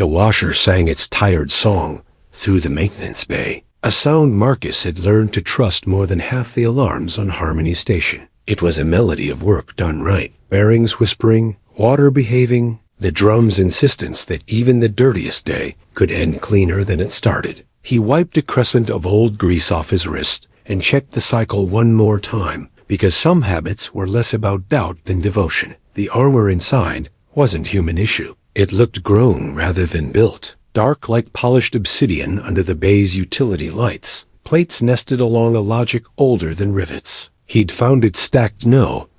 The washer sang its tired song through the maintenance bay, a sound Marcus had learned to trust more than half the alarms on Harmony Station. It was a melody of work done right, bearings whispering, water behaving, the drum's insistence that even the dirtiest day could end cleaner than it started. He wiped a crescent of old grease off his wrist and checked the cycle one more time, because some habits were less about doubt than devotion. The armor inside wasn't human issue. It looked grown rather than built, dark like polished obsidian under the bay's utility lights, plates nested along a logic older than rivets. He'd found it stacked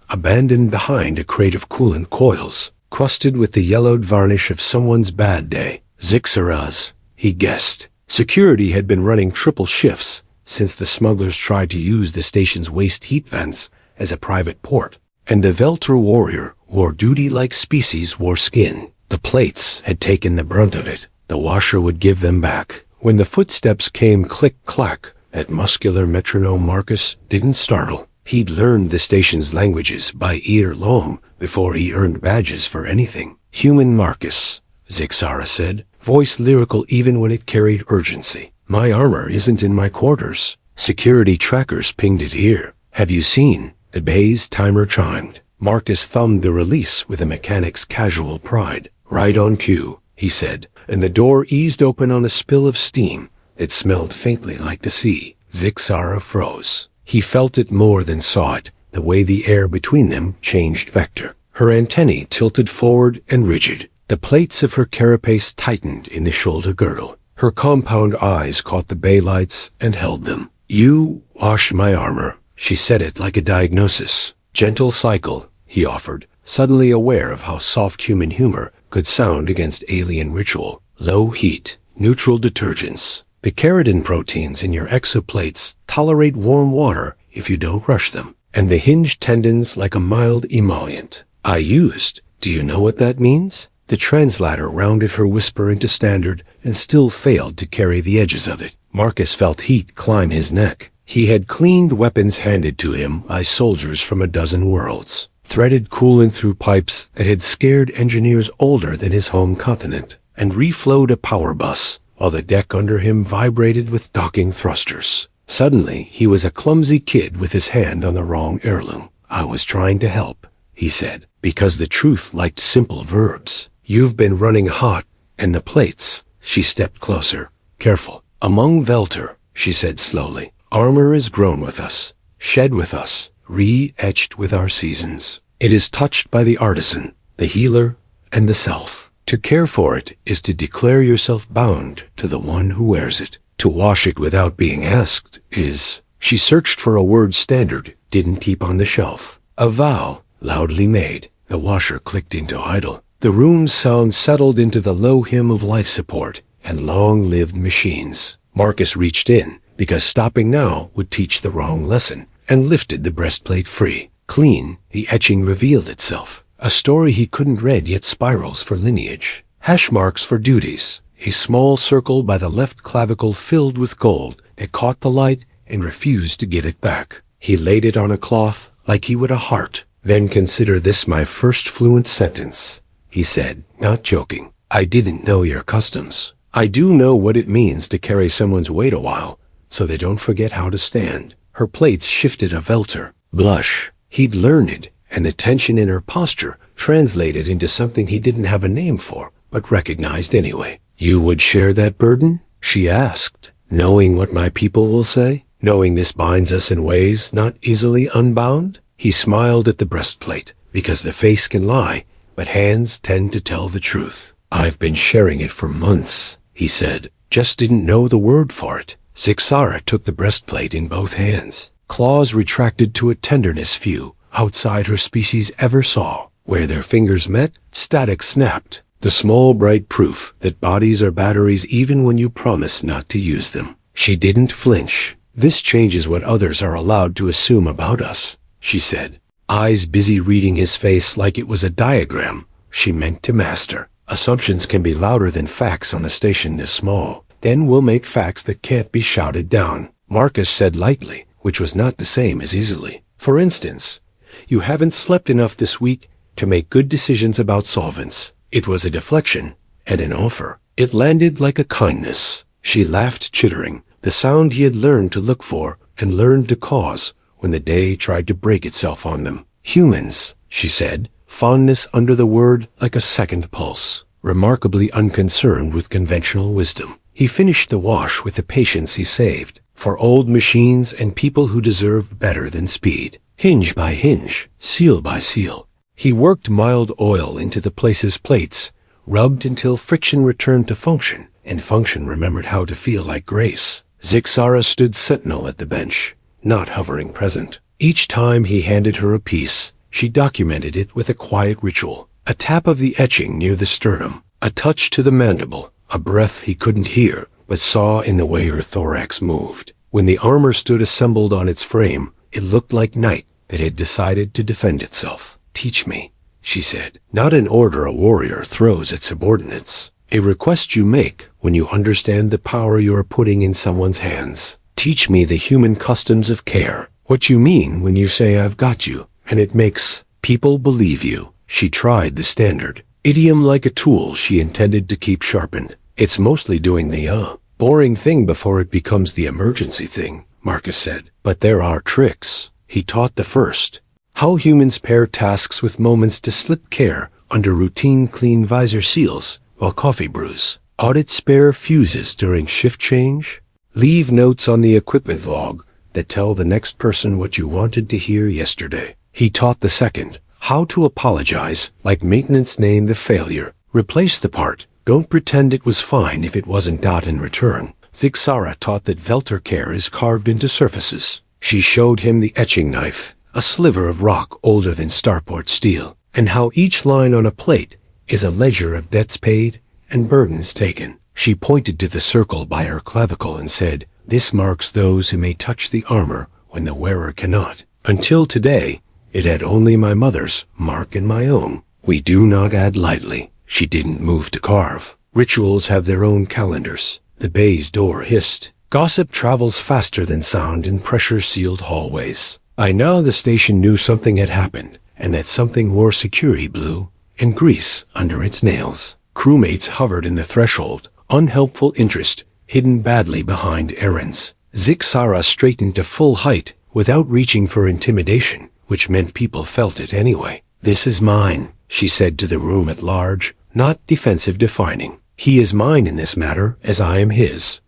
abandoned behind a crate of coolant coils, crusted with the yellowed varnish of someone's bad day. Zixaraz, he guessed. Security had been running triple shifts since the smugglers tried to use the station's waste heat vents as a private port, and the Veltar warrior wore duty like species wore skin. The plates had taken the brunt of it. The washer would give them back. When the footsteps came click-clack, that muscular metronome Marcus didn't startle. He'd learned the station's languages by ear long before he earned badges for anything. Human Marcus, Zixara said, voice lyrical even when it carried urgency. My armor isn't in my quarters. Security trackers pinged it here. Have you seen? The bay's timer chimed. Marcus thumbed the release with a mechanic's casual pride. Right on cue, he said, and the door eased open on a spill of steam that smelled faintly like the sea. Zixara froze. He felt it more than saw it, the way the air between them changed vector. Her antennae tilted forward and rigid. The plates of her carapace tightened in the shoulder girdle. Her compound eyes caught the bay lights and held them. You wash my armor. She said it like a diagnosis. Gentle cycle, he offered, suddenly aware of how soft human humor could sound against alien ritual. Low heat, neutral detergents. The keratin proteins in your exoplates tolerate warm water if you don't rush them, and the hinged tendons like a mild emollient. I used. Do you know what that means? The translator rounded her whisper into standard and still failed to carry the edges of it. Marcus felt heat climb his neck. He had cleaned weapons handed to him by soldiers from a dozen worlds, threaded coolant through pipes that had scared engineers older than his home continent, and reflowed a power bus while the deck under him vibrated with docking thrusters. Suddenly, he was a clumsy kid with his hand on the wrong heirloom. I was trying to help, he said, because the truth liked simple verbs. You've been running hot, and the plates. She stepped closer. Careful. Among Veltar, she said slowly, armor is grown with us, shed with us, re-etched with our seasons. It is touched by the artisan, the healer, and the self. To care for it is to declare yourself bound to the one who wears it. To wash it without being asked is... She searched for a word standard didn't keep on the shelf. A vow, loudly made. The washer clicked into idle. The room's sound settled into the low hymn of life support and long-lived machines. Marcus reached in, because stopping now would teach the wrong lesson, and lifted the breastplate free. Clean, the etching revealed itself. A story he couldn't read yet spirals for lineage. Hash marks for duties. A small circle by the left clavicle filled with gold that caught the light and refused to give it back. He laid it on a cloth like he would a heart. Then consider this my first fluent sentence, he said, not joking. I didn't know your customs. I do know what it means to carry someone's weight a while, so they don't forget how to stand. Her plates shifted a Veltar. Blush. He'd learned it, and the tension in her posture translated into something he didn't have a name for, but recognized anyway. You would share that burden? She asked, knowing what my people will say? Knowing this binds us in ways not easily unbound? He smiled at the breastplate, because the face can lie, but hands tend to tell the truth. I've been sharing it for months, he said, just didn't know the word for it. Zixara took the breastplate in both hands. Claws retracted to a tenderness few outside her species ever saw. Where their fingers met, static snapped. The small bright proof that bodies are batteries even when you promise not to use them. She didn't flinch. This changes what others are allowed to assume about us, she said, eyes busy reading his face like it was a diagram she meant to master. Assumptions can be louder than facts on a station this small. Then we'll make facts that can't be shouted down, Marcus said lightly, which was not the same as easily. For instance, you haven't slept enough this week to make good decisions about solvents. It was a deflection and an offer. It landed like a kindness. She laughed, chittering, the sound he had learned to look for and learned to cause when the day tried to break itself on them. Humans, she said, fondness under the word like a second pulse, remarkably unconcerned with conventional wisdom. He finished the wash with the patience he saved for old machines and people who deserved better than speed. Hinge by hinge, seal by seal, he worked mild oil into the place's plates, rubbed until friction returned to function, and function remembered how to feel like grace. Zixara stood sentinel at the bench, not hovering present. Each time he handed her a piece, she documented it with a quiet ritual. A tap of the etching near the sternum, a touch to the mandible, a breath he couldn't hear, but saw in the way her thorax moved. When the armor stood assembled on its frame, it looked like night that had decided to defend itself. Teach me, she said. Not an order a warrior throws at subordinates. A request you make when you understand the power you are putting in someone's hands. Teach me the human customs of care. What you mean when you say I've got you, and it makes people believe you. She tried the standard idiom like a tool she intended to keep sharpened. It's mostly doing the boring thing before it becomes the emergency thing, Marcus said. But there are tricks. He taught the first. How humans pair tasks with moments to slip care under routine clean visor seals while coffee brews. Audit spare fuses during shift change. Leave notes on the equipment log that tell the next person what you wanted to hear yesterday. He taught the second. How to apologize like maintenance named the failure. Replace the part. Don't pretend it was fine if it wasn't in return. Zixara taught that Veltar care is carved into surfaces. She showed him the etching knife, a sliver of rock older than starport steel, and how each line on a plate is a ledger of debts paid and burdens taken. She pointed to the circle by her clavicle and said, "This marks those who may touch the armor when the wearer cannot." Until today, it had only my mother's mark and my own. We do not add lightly. She didn't move to carve. Rituals have their own calendars. The bay's door hissed. Gossip travels faster than sound in pressure-sealed hallways. I know the station knew something had happened, and that something wore security blue and grease under its nails. Crewmates hovered in the threshold, unhelpful interest, hidden badly behind errands. Zixara straightened to full height without reaching for intimidation, which meant people felt it anyway. "This is mine," she said to the room at large, not defensive defining. "He is mine in this matter, as I am his."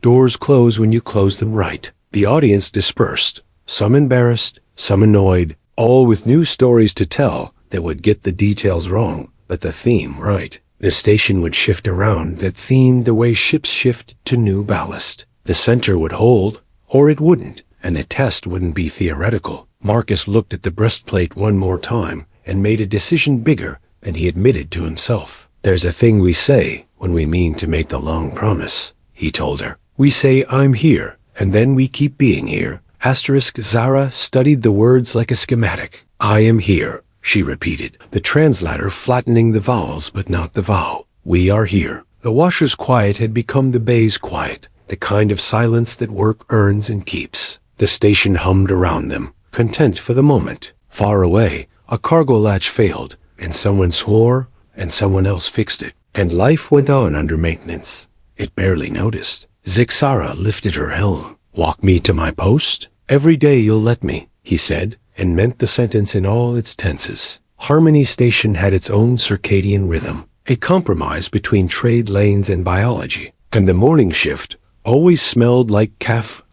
Doors close when you close them right. The audience dispersed, some embarrassed, some annoyed, all with new stories to tell that would get the details wrong, but the theme right. The station would shift around that theme the way ships shift to new ballast. The center would hold, or it wouldn't, and the test wouldn't be theoretical. Marcus looked at the breastplate one more time and made a decision bigger than he admitted to himself. "There's a thing we say when we mean to make the long promise," he told her. "We say, 'I'm here,' and then we keep being here." Zara studied the words like a schematic. "I am here," she repeated, the translator flattening the vowels but not the vow. "We are here." The washer's quiet had become the bay's quiet, the kind of silence that work earns and keeps. The station hummed around them, content for the moment. Far away, a cargo latch failed, and someone swore, and someone else fixed it, and life went on under maintenance. It barely noticed. Zixara lifted her helm. "Walk me to my post? Every day you'll let me," he said, and meant the sentence in all its tenses. Harmony Station had its own circadian rhythm, a compromise between trade lanes and biology, and the morning shift always smelled like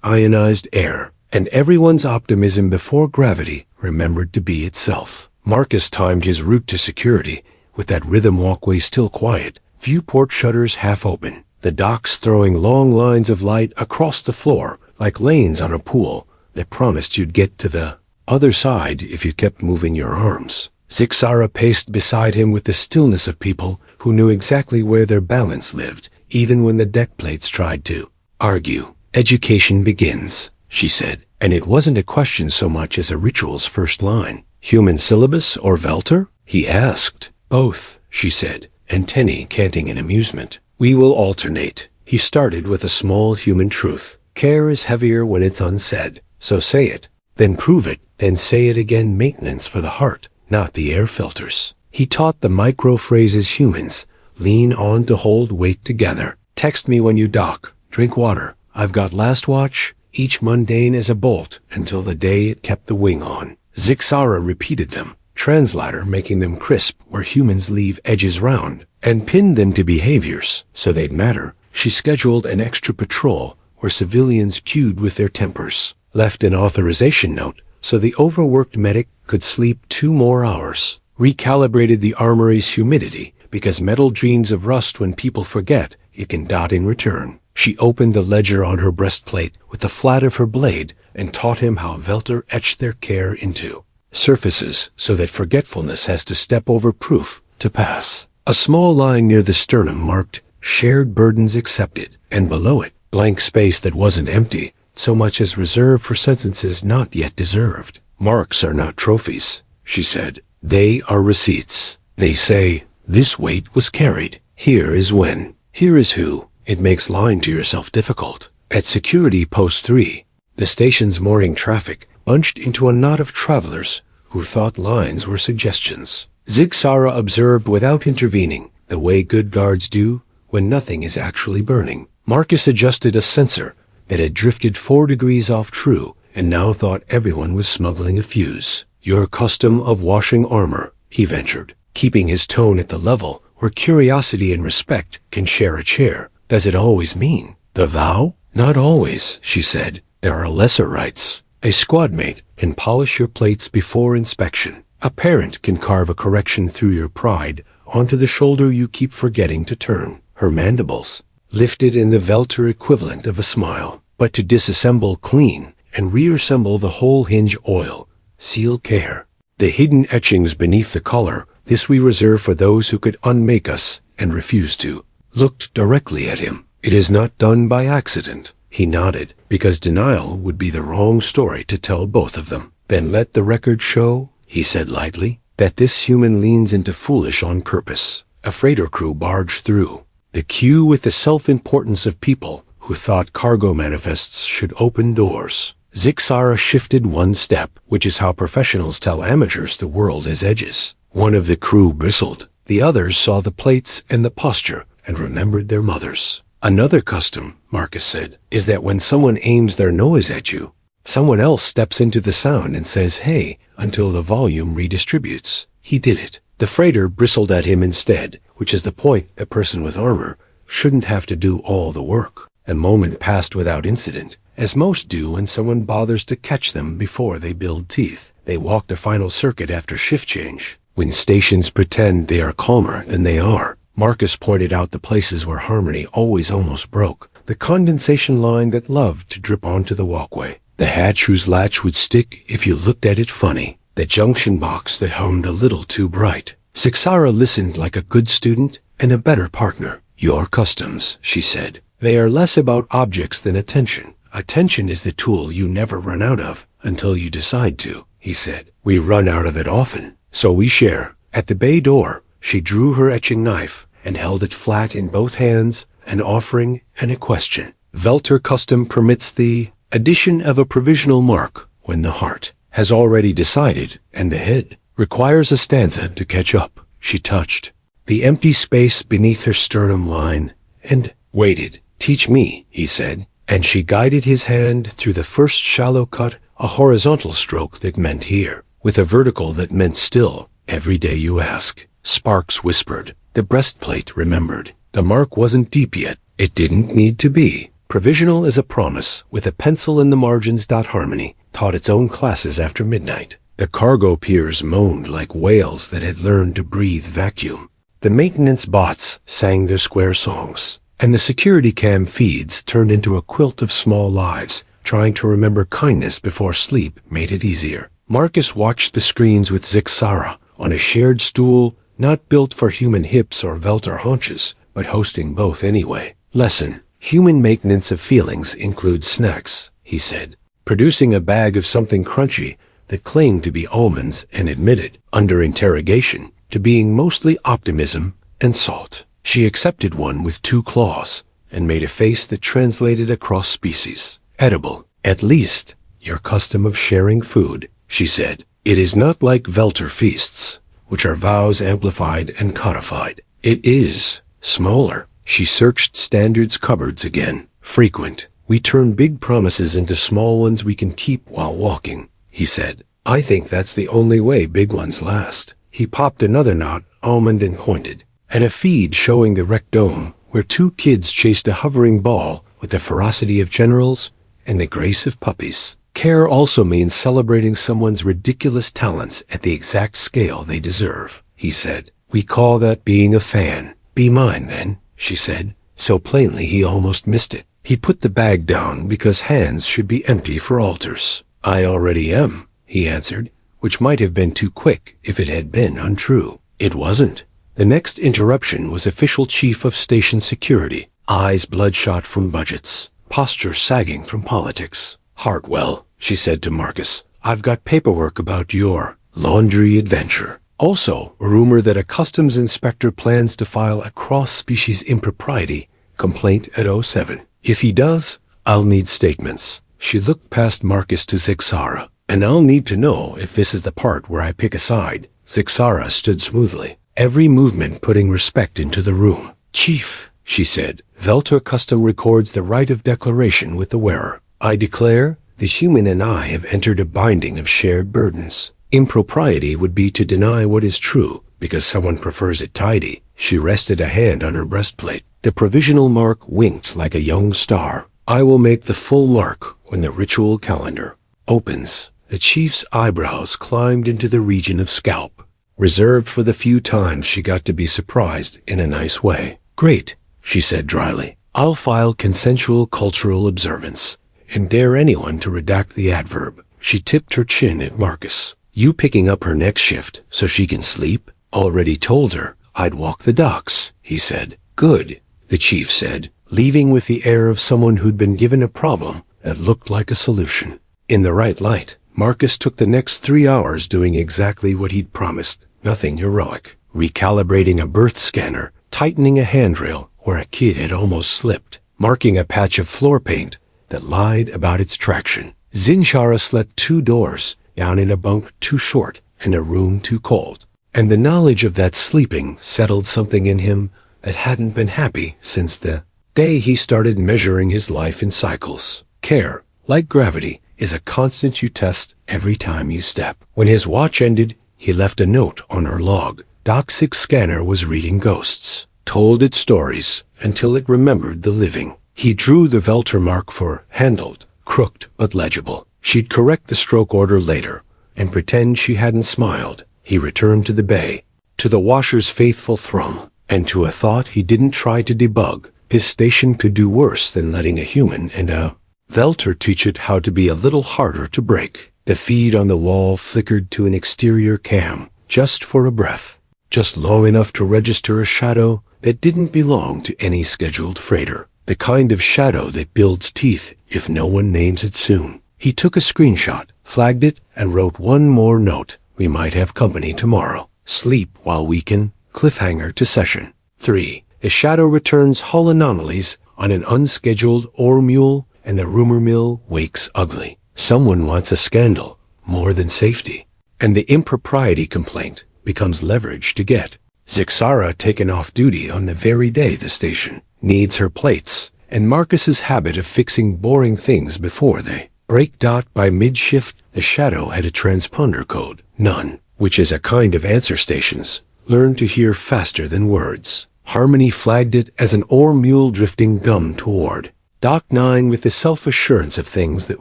ionized air, and everyone's optimism before gravity remembered to be itself. Marcus timed his route to security, with that rhythm walkway still quiet, viewport shutters half open, the docks throwing long lines of light across the floor like lanes on a pool that promised you'd get to the other side if you kept moving your arms. Zixara paced beside him with the stillness of people who knew exactly where their balance lived, even when the deck plates tried to argue. "Education begins," she said, and it wasn't a question so much as a ritual's first line. "Human syllabus or Veltar?" he asked. "Both," she said, antennae canting in amusement. "We will alternate." He started with a small human truth. Care is heavier when it's unsaid, so say it. Then prove it, then say it again. Maintenance for the heart, not the air filters. He taught the micro phrases humans Lean on to hold weight together. Text me when you dock. Drink water. I've got last watch. Each mundane as a bolt until the day it kept the wing on. Zixara repeated them, translator making them crisp where humans leave edges round, and pinned them to behaviors so they'd matter. She scheduled an extra patrol where civilians queued with their tempers, left an authorization note so the overworked medic could sleep 2 more hours, recalibrated the armory's humidity because metal dreams of rust when people forget it can dot in return. She opened the ledger on her breastplate with the flat of her blade and taught him how Veltar etched their care into surfaces so that forgetfulness has to step over proof to pass. A small line near the sternum marked shared burdens accepted, and below it, blank space that wasn't empty, so much as reserved for sentences not yet deserved. Marks are not trophies, she said. They are receipts. They say, this weight was carried. Here is when. Here is who. It makes lying to yourself difficult. At Security Post 3, the station's morning traffic bunched into a knot of travelers who thought lines were suggestions. Zixara observed without intervening, the way good guards do when nothing is actually burning. Marcus adjusted a sensor that had drifted 4 degrees off true and now thought everyone was smuggling a fuse. Your custom of washing armor, he ventured, keeping his tone at the level where curiosity and respect can share a chair. Does it always mean the vow? Not always, she said. There are lesser rites. A squadmate can polish your plates before inspection. A parent can carve a correction through your pride onto the shoulder you keep forgetting to turn. Her mandibles lifted in the Veltar equivalent of a smile. But to disassemble clean and reassemble the whole hinge oil, seal care. The hidden etchings beneath the collar, this we reserve for those who could unmake us and refuse to. Looked directly at him. It is not done by accident. He nodded, because denial would be the wrong story to tell both of them. Then let the record show, he said lightly, that this human leans into foolish on purpose. A freighter crew barged through. The queue with the self-importance of people who thought cargo manifests should open doors. Zixara shifted 1 step, which is how professionals tell amateurs the world has edges. One of the crew bristled. The others saw the plates and the posture and remembered their mothers. Another custom, Marcus said, is that when someone aims their nose at you, someone else steps into the sound and says, hey, until the volume redistributes. He did it. The freighter bristled at him instead, which is the point. A person with armor shouldn't have to do all the work. A moment passed without incident, as most do when someone bothers to catch them before they build teeth. They walked a final circuit after shift change. When stations pretend they are calmer than they are, Marcus pointed out the places where harmony always almost broke. The condensation line that loved to drip onto the walkway. The hatch whose latch would stick if you looked at it funny. The junction box that hummed a little too bright. Zixara listened like a good student and a better partner. Your customs, she said. They are less about objects than attention. Attention is the tool you never run out of until you decide to, he said. We run out of it often, so we share. At the bay door, she drew her etching knife and held it flat in both hands, an offering and a question. Veltar custom permits the addition of a provisional mark when the heart has already decided and the head requires a stanza to catch up. She touched the empty space beneath her sternum line and waited. Teach me, he said, and she guided his hand through the first shallow cut, a horizontal stroke that meant here, with a vertical that meant still. Every day you ask. Sparks whispered. The breastplate remembered. The mark wasn't deep yet. It didn't need to be. Provisional as a promise, with a pencil in the margins. Harmony taught its own classes after midnight. The cargo piers moaned like whales that had learned to breathe vacuum. The maintenance bots sang their square songs, and the security cam feeds turned into a quilt of small lives, trying to remember kindness before sleep made it easier. Marcus watched the screens with Zixara on a shared stool, not built for human hips or Veltar haunches, but hosting both anyway. Lesson. Human maintenance of feelings includes snacks, he said, producing a bag of something crunchy that claimed to be almonds and admitted, under interrogation, to being mostly optimism and salt. She accepted one with 2 claws and made a face that translated across species. Edible. At least, your custom of sharing food, she said. It is not like Veltar feasts, which are vows amplified and codified. It is Smaller. She searched Standard's cupboards again. Frequent. We turn big promises into small ones we can keep while walking, he said. I think that's the only way big ones last. He popped another knot, almond and pointed, and a feed showing the wrecked dome, where two kids chased a hovering ball with the ferocity of generals and the grace of puppies. Care also means celebrating someone's ridiculous talents at the exact scale they deserve, he said. We call that being a fan. Be mine, then, she said, so plainly he almost missed it. He put the bag down because hands should be empty for altars. I already am, he answered, which might have been too quick if it had been untrue. It wasn't. The next interruption was official chief of station security, eyes bloodshot from budgets, posture sagging from politics. Hartwell, she said to Marcus, I've got paperwork about your laundry adventure. Also, a rumor that a customs inspector plans to file a cross-species impropriety complaint at 07. If he does, I'll need statements. She looked past Marcus to Zixara. And I'll need to know if this is the part where I pick a side. Zixara stood smoothly, every movement putting respect into the room. Chief, she said, Veltar custom records the right of declaration with the wearer. I declare, the human and I have entered a binding of shared burdens. Impropriety would be to deny what is true, because someone prefers it tidy. She rested a hand on her breastplate. The provisional mark winked like a young star. I will make the full mark when the ritual calendar opens. The chief's eyebrows climbed into the region of scalp, reserved for the few times she got to be surprised in a nice way. Great, she said dryly. I'll file consensual cultural observance, and dare anyone to redact the adverb. She tipped her chin at Marcus. You picking up her next shift so she can sleep? Already told her I'd walk the docks, he said. Good, the chief said, leaving with the air of someone who'd been given a problem that looked like a solution. In the right light, Marcus took the next 3 hours doing exactly what he'd promised. Nothing heroic. Recalibrating a berth scanner, tightening a handrail where a kid had almost slipped, marking a patch of floor paint that lied about its traction. Zinshara slept 2 doors, down in a bunk too short and a room too cold. And the knowledge of that sleeping settled something in him that hadn't been happy since the day he started measuring his life in cycles. Care, like gravity, is a constant you test every time you step. When his watch ended, he left a note on her log. Doc 6 scanner was reading ghosts, told its stories until it remembered the living. He drew the Veltar mark for handled, crooked but legible. She'd correct the stroke order later and pretend she hadn't smiled. He returned to the bay, to the washer's faithful thrum, and to a thought he didn't try to debug. His station could do worse than letting a human and a Veltar teach it how to be a little harder to break. The feed on the wall flickered to an exterior cam, just for a breath, just long enough to register a shadow that didn't belong to any scheduled freighter. The kind of shadow that builds teeth if no one names it soon. He took a screenshot, flagged it, and wrote one more note. We might have company tomorrow. Sleep while we can. Cliffhanger to session. 3. The shadow returns hull anomalies on an unscheduled ore mule, and the rumor mill wakes ugly. Someone wants a scandal, more than safety. And the impropriety complaint becomes leverage to get. Zixara taken off duty on the very day the station needs her plates, and Marcus's habit of fixing boring things before they break. By mid-shift, the shadow had a transponder code, none, which is a kind of answer stations learn to hear faster than words. Harmony flagged it as an ore mule drifting gum toward Dock 9 with the self-assurance of things that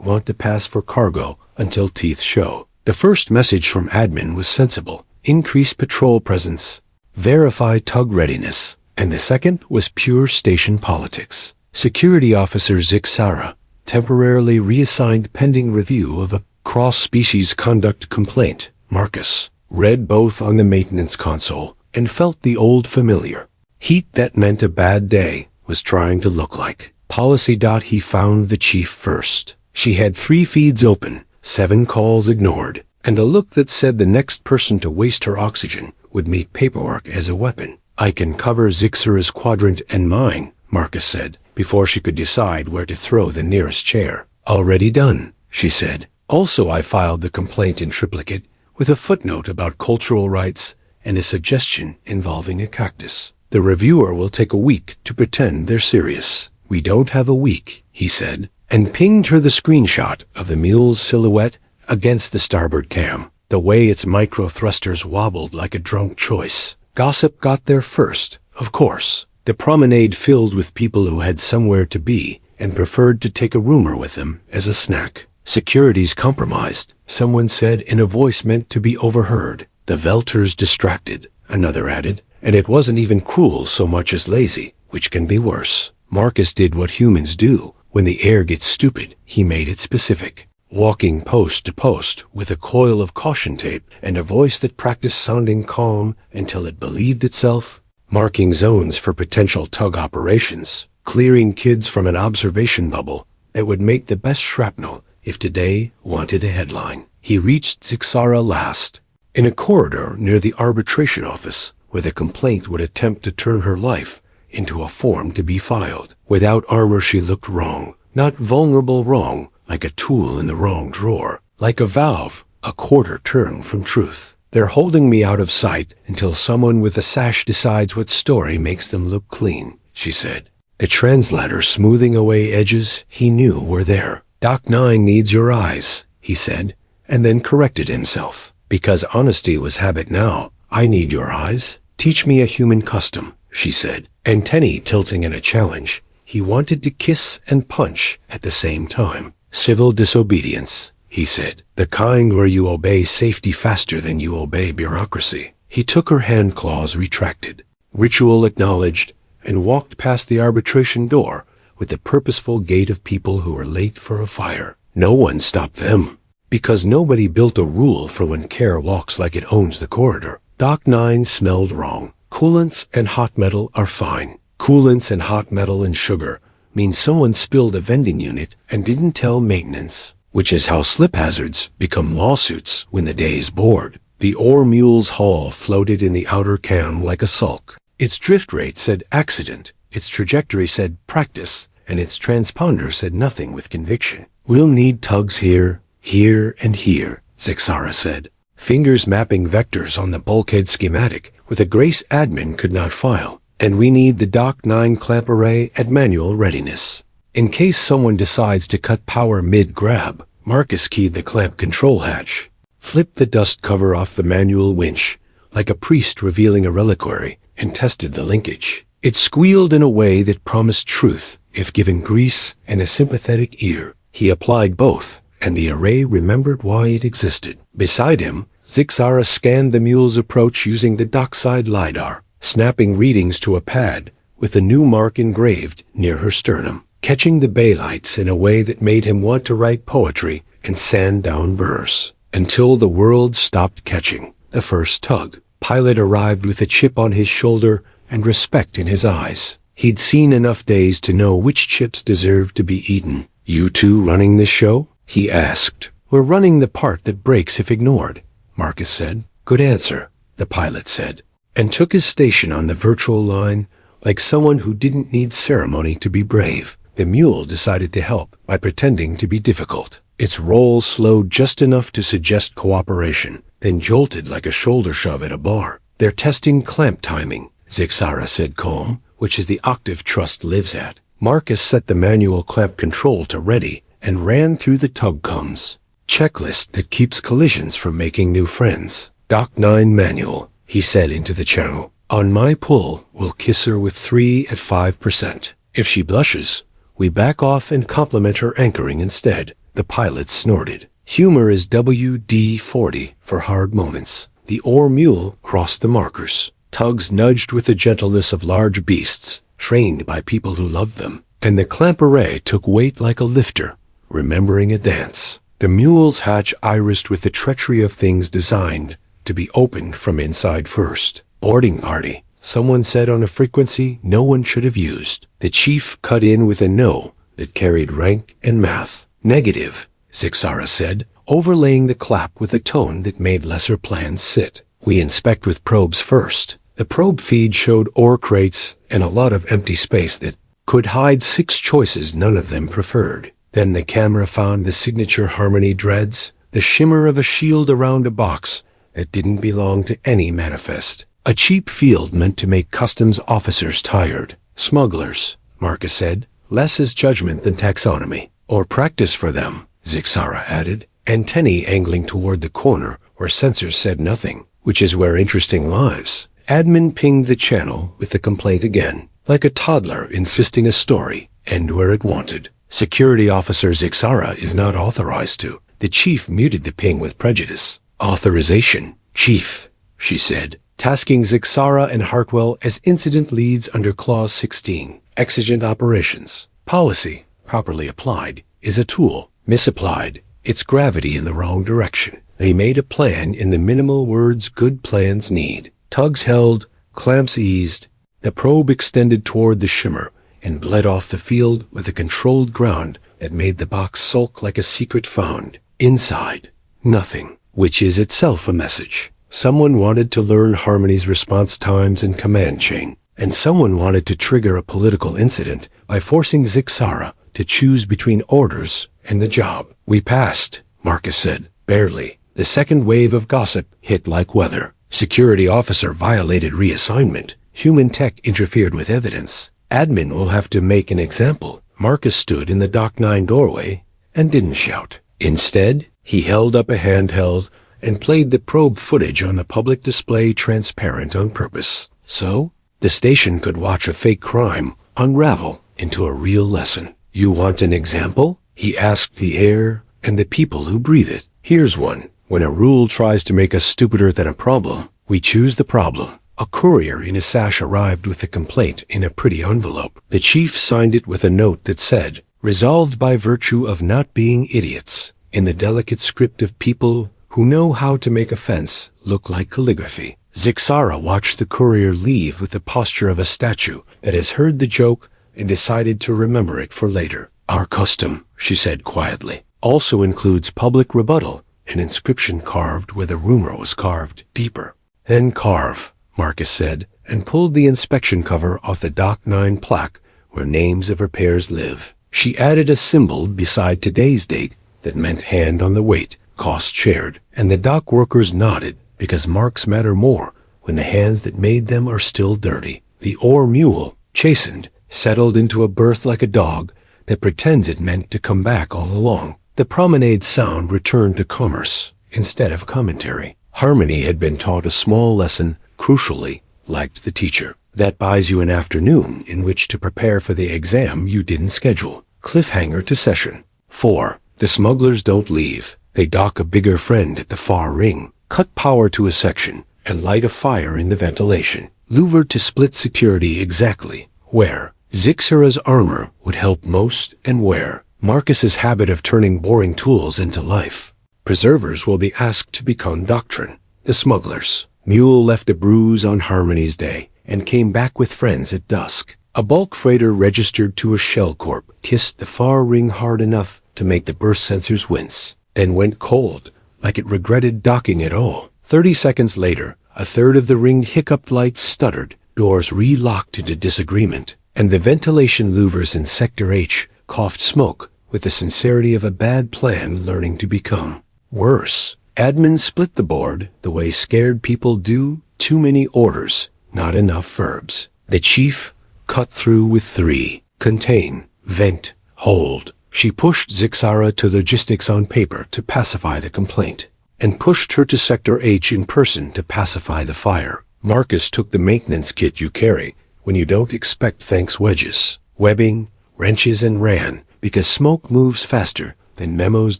want to pass for cargo until teeth show. The first message from admin was sensible. Increase patrol presence. Verify tug readiness. And the second was pure station politics. Security Officer Zixara, temporarily reassigned pending review of a cross-species conduct complaint. Marcus read both on the maintenance console and felt the old familiar heat that meant a bad day was trying to look like. Policy. He found the chief first. She had 3 feeds open, 7 calls ignored, and a look that said the next person to waste her oxygen would meet paperwork as a weapon. I can cover Zixara's quadrant and mine, Marcus said, before she could decide where to throw the nearest chair. Already done, she said. Also, I filed the complaint in triplicate with a footnote about cultural rights and a suggestion involving a cactus. The reviewer will take a week to pretend they're serious. We don't have a week, he said, and pinged her the screenshot of the mule's silhouette against the starboard cam, the way its micro-thrusters wobbled like a drunk choice. Gossip got there first, of course. The promenade filled with people who had somewhere to be and preferred to take a rumor with them as a snack. Security's compromised, someone said in a voice meant to be overheard. The Veltar's distracted, another added, and it wasn't even cruel so much as lazy, which can be worse. Marcus did what humans do. When the air gets stupid, he made it specific. Walking post to post with a coil of caution tape and a voice that practiced sounding calm until it believed itself. Marking zones for potential tug operations. Clearing kids from an observation bubble that would make the best shrapnel if today wanted a headline. He reached Zixara last, in a corridor near the arbitration office, where the complaint would attempt to turn her life into a form to be filed. Without armor she looked wrong, not vulnerable wrong, like a tool in the wrong drawer, like a valve, a quarter turn from truth. They're holding me out of sight until someone with a sash decides what story makes them look clean, she said. The translator smoothing away edges he knew were there. Doc 9 needs your eyes, he said, and then corrected himself. Because honesty was habit now. I need your eyes. Teach me a human custom, she said, antennae tilting in a challenge. He wanted to kiss and punch at the same time. Civil disobedience, he said, the kind where you obey safety faster than you obey bureaucracy. He took her hand claws retracted, ritual acknowledged, and walked past the arbitration door with the purposeful gait of people who were late for a fire. No one stopped them, because nobody built a rule for when care walks like it owns the corridor. Doc 9 smelled wrong. Coolants and hot metal are fine. Coolants and hot metal and sugar means someone spilled a vending unit and didn't tell maintenance, which is how slip hazards become lawsuits when the day's bored. The ore mule's hull floated in the outer cam like a sulk. Its drift rate said accident, its trajectory said practice, and its transponder said nothing with conviction. We'll need tugs here, here, and here, Zixara said, fingers mapping vectors on the bulkhead schematic with a grace admin could not file. And we need the Doc 9 clamp array at manual readiness. In case someone decides to cut power mid-grab, Marcus keyed the clamp control hatch, flipped the dust cover off the manual winch, like a priest revealing a reliquary, and tested the linkage. It squealed in a way that promised truth, if given grease and a sympathetic ear. He applied both, and the array remembered why it existed. Beside him, Zixara scanned the mule's approach using the dockside LiDAR, snapping readings to a pad with a new mark engraved near her sternum, catching the bay lights in a way that made him want to write poetry and sand down verse. Until the world stopped catching. The first tug. Pilot arrived with a chip on his shoulder and respect in his eyes. He'd seen enough days to know which chips deserved to be eaten. You two running this show? He asked. We're running the part that breaks if ignored, Marcus said. Good answer, the pilot said, and took his station on the virtual line like someone who didn't need ceremony to be brave. The mule decided to help by pretending to be difficult. Its roll slowed just enough to suggest cooperation, then jolted like a shoulder shove at a bar. They're testing clamp timing, Zixara said calm, which is the octave Trust lives at. Marcus set the manual clamp control to ready and ran through the tug coms. Checklist that keeps collisions from making new friends. Doc 9 manual, he said into the channel. On my pull, we'll kiss her with 3 at 5%. If she blushes, we back off and compliment her anchoring instead. The pilot snorted. Humor is WD-40 for hard moments. The oar mule crossed the markers. Tugs nudged with the gentleness of large beasts, trained by people who loved them. And the clamp array took weight like a lifter, remembering a dance. The mule's hatch irised with the treachery of things designed to be opened from inside first. Boarding party, someone said on a frequency no one should have used. The chief cut in with a no that carried rank and math. Negative, Zixara said, overlaying the clap with a tone that made lesser plans sit. We inspect with probes first. The probe feed showed ore crates and a lot of empty space that could hide 6 choices none of them preferred. Then the camera found the signature harmony dreads, the shimmer of a shield around a box that didn't belong to any manifest. A cheap field meant to make customs officers tired. Smugglers, Marcus said. Less is judgment than taxonomy. Or practice for them, Zixara added, antennae angling toward the corner where sensors said nothing, which is where interesting lies. Admin pinged the channel with the complaint again, like a toddler insisting a story end where it wanted. Security Officer Zixara is not authorized to. The chief muted the ping with prejudice. Authorization, Chief, she said, tasking Zixara and Hartwell as incident leads under Clause 16. Exigent operations. Policy, properly applied, is a tool. Misapplied, it's gravity in the wrong direction. They made a plan in the minimal words good plans need. Tugs held, clamps eased. The probe extended toward the shimmer and bled off the field with a controlled ground that made the box sulk like a secret found. Inside, nothing, which is itself a message. Someone wanted to learn Harmony's response times and command chain, and someone wanted to trigger a political incident by forcing Zixara to choose between orders and the job. We passed, Marcus said, barely. The second wave of gossip hit like weather. Security officer violated reassignment. Human tech interfered with evidence. Admin will have to make an example. Marcus stood in the Dock 9 doorway and didn't shout. Instead, he held up a handheld and played the probe footage on the public display transparent on purpose. So, the station could watch a fake crime unravel into a real lesson. You want an example? He asked the air and the people who breathe it. Here's one. When a rule tries to make us stupider than a problem, we choose the problem. A courier in a sash arrived with a complaint in a pretty envelope. The chief signed it with a note that said, resolved by virtue of not being idiots, in the delicate script of people who know how to make offense look like calligraphy. Zixara watched the courier leave with the posture of a statue that has heard the joke and decided to remember it for later. Our custom, she said quietly, also includes public rebuttal, an inscription carved where the rumor was carved deeper. Then carve, Marcus said, and pulled the inspection cover off the Dock 9 plaque where names of her pairs live. She added a symbol beside today's date that meant hand on the weight, cost shared, and the dock workers nodded because marks matter more when the hands that made them are still dirty. The oar mule, chastened, settled into a berth like a dog that pretends it meant to come back all along. The promenade sound returned to commerce instead of commentary. Harmony had been taught a small lesson, crucially, liked the teacher. That buys you an afternoon in which to prepare for the exam you didn't schedule. Cliffhanger to session. 4. The smugglers don't leave. They dock a bigger friend at the far ring, cut power to a section, and light a fire in the ventilation. Louvered to split security exactly where Zixara's armor would help most and where Marcus's habit of turning boring tools into life. Preservers will be asked to become doctrine. The smugglers. Mule left a bruise on Harmony's day and came back with friends at dusk. A bulk freighter registered to a shell corp kissed the far ring hard enough to make the burst sensors wince, then went cold, like it regretted docking at all. 30 seconds later, a third of the ringed hiccuped lights stuttered, doors re-locked into disagreement, and the ventilation louvers in Sector H coughed smoke with the sincerity of a bad plan learning to become worse. Admin split the board the way scared people do. Too many orders, not enough verbs. The chief cut through with 3. Contain, vent, hold. She pushed Zixara to logistics on paper to pacify the complaint, and pushed her to Sector H in person to pacify the fire. Marcus took the maintenance kit you carry when you don't expect thanks wedges, webbing, wrenches, and ran, because smoke moves faster than memos.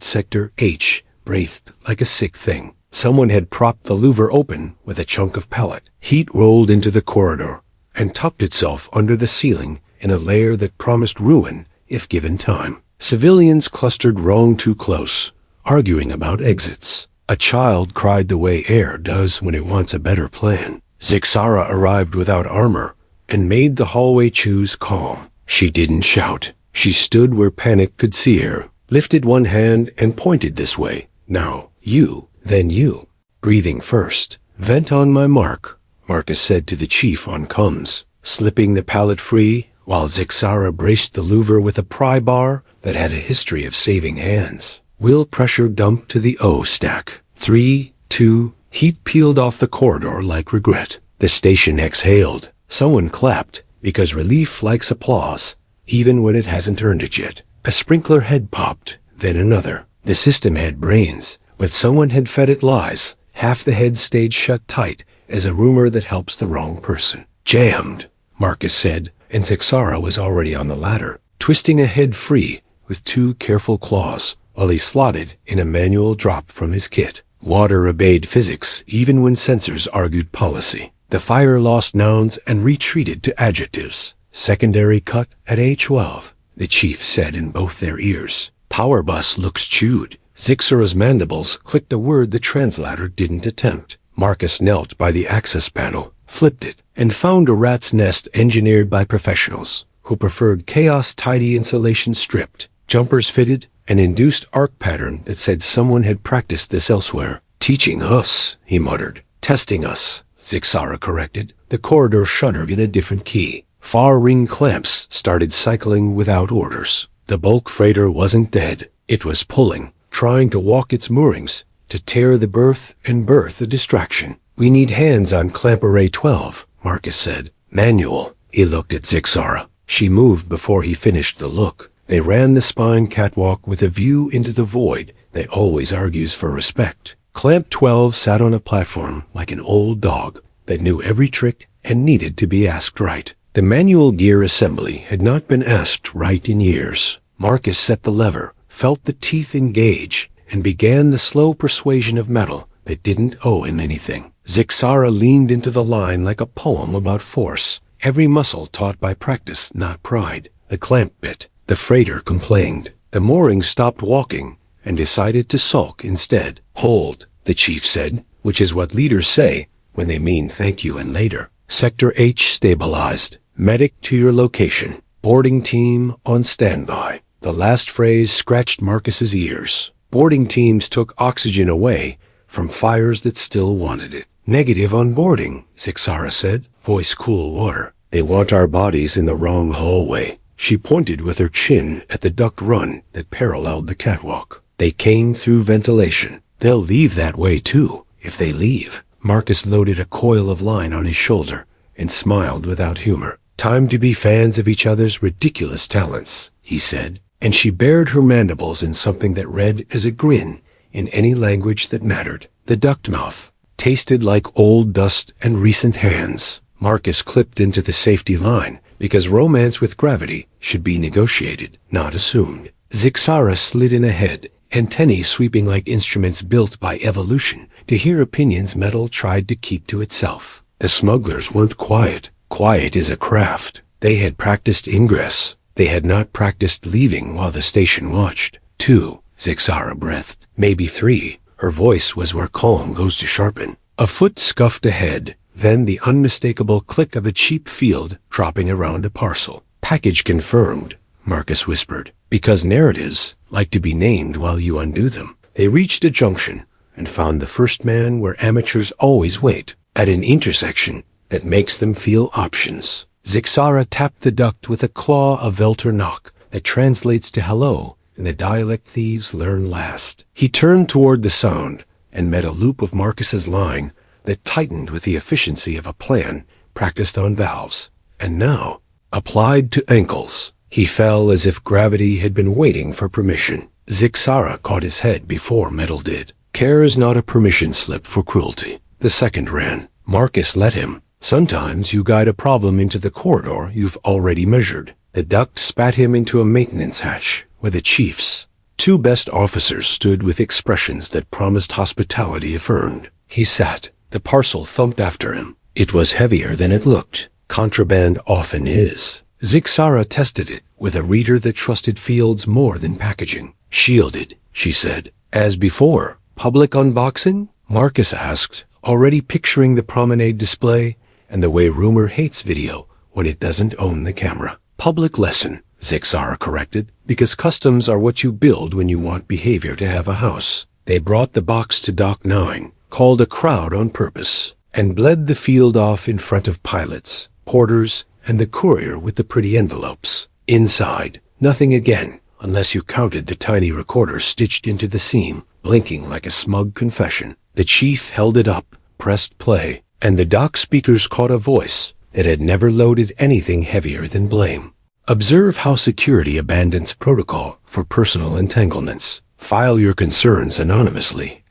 Sector H breathed like a sick thing. Someone had propped the louver open with a chunk of pellet. Heat rolled into the corridor and tucked itself under the ceiling in a layer that promised ruin if given time. Civilians clustered wrong too close, arguing about exits. A child cried the way air does when it wants a better plan. Zixara arrived without armor and made the hallway choose calm. She didn't shout. She stood where panic could see her, lifted one hand and pointed this way. Now, you, then you. Breathing first. Vent on my mark, Marcus said to the chief on comms, slipping the pallet free while Zixara braced the louver with a pry bar that had a history of saving hands. Will pressure dumped to the O stack. 3, 2, heat peeled off the corridor like regret. The station exhaled. Someone clapped, because relief likes applause, even when it hasn't earned it yet. A sprinkler head popped, then another. The system had brains, but someone had fed it lies. Half the head stayed shut tight, as a rumor that helps the wrong person. Jammed, Marcus said, and Zixara was already on the ladder, twisting a head free with 2 careful claws, while he slotted in a manual drop from his kit. Water obeyed physics, even when sensors argued policy. The fire lost nouns and retreated to adjectives. Secondary cut at A12, the chief said in both their ears. Power bus looks chewed. Zixara's mandibles clicked a word the translator didn't attempt. Marcus knelt by the access panel, flipped it, and found a rat's nest engineered by professionals who preferred chaos tidy insulation stripped, jumpers fitted, an induced arc pattern that said someone had practiced this elsewhere. Teaching us, he muttered. Testing us, Zixara corrected. The corridor shuddered in a different key. Far ring clamps started cycling without orders. The bulk freighter wasn't dead. It was pulling, trying to walk its moorings, to tear the berth and birth a distraction. We need hands on clamp array 12, Marcus said. Manual. He looked at Zixara. She moved before he finished the look. They ran the spine catwalk with a view into the void that always argues for respect. Clamp 12 sat on a platform like an old dog that knew every trick and needed to be asked right. The manual gear assembly had not been asked right in years. Marcus set the lever, felt the teeth engage, and began the slow persuasion of metal that didn't owe him anything. Zixara leaned into the line like a poem about force, every muscle taught by practice, not pride. The clamp bit. The freighter complained. The moorings stopped walking and decided to sulk instead. Hold, the chief said, which is what leaders say when they mean thank you and later. Sector H stabilized. Medic to your location. Boarding team on standby. The last phrase scratched Marcus's ears. Boarding teams took oxygen away from fires that still wanted it. Negative on boarding, Zixara said, voice cool water. They want our bodies in the wrong hallway. She pointed with her chin at the duct run that paralleled the catwalk. They came through ventilation. They'll leave that way too, if they leave. Marcus loaded a coil of line on his shoulder and smiled without humor. Time to be fans of each other's ridiculous talents, he said, and she bared her mandibles in something that read as a grin in any language that mattered. The duct mouth tasted like old dust and recent hands. Marcus clipped into the safety line because romance with gravity should be negotiated, not assumed. Zixara slid in ahead, antennae sweeping like instruments built by evolution to hear opinions metal tried to keep to itself. The smugglers weren't quiet. Quiet is a craft. They had practiced ingress. They had not practiced leaving while the station watched. 2, Zixara breathed. Maybe 3. Her voice was where calm goes to sharpen. A foot scuffed ahead, then the unmistakable click of a cheap field dropping around a parcel. Package confirmed, Marcus whispered, because narratives like to be named while you undo them. They reached a junction and found the first man where amateurs always wait, at an intersection that makes them feel options. Zixara tapped the duct with a claw of Veltar knock that translates to hello in the dialect thieves learn last. He turned toward the sound and met a loop of Marcus's line that tightened with the efficiency of a plan practiced on valves, and now applied to ankles. He fell as if gravity had been waiting for permission. Zixara caught his head before metal did. Care is not a permission slip for cruelty. The second ran. Marcus let him. Sometimes you guide a problem into the corridor you've already measured. The duct spat him into a maintenance hatch where the chiefs, 2 best officers, stood with expressions that promised hospitality if earned. He sat. The parcel thumped after him. It was heavier than it looked. Contraband often is. Zixara tested it with a reader that trusted fields more than packaging. Shielded, she said. As before. Public unboxing? Marcus asked, already picturing the promenade display and the way rumor hates video when it doesn't own the camera. Public lesson, Zixara corrected, because customs are what you build when you want behavior to have a house. They brought the box to Dock 9, called a crowd on purpose, and bled the field off in front of pilots, porters, and the courier with the pretty envelopes. Inside, nothing again, unless you counted the tiny recorder stitched into the seam, blinking like a smug confession. The chief held it up, pressed play. and the dock speakers caught a voice that had never loaded anything heavier than blame. Observe how security abandons protocol for personal entanglements. File your concerns anonymously.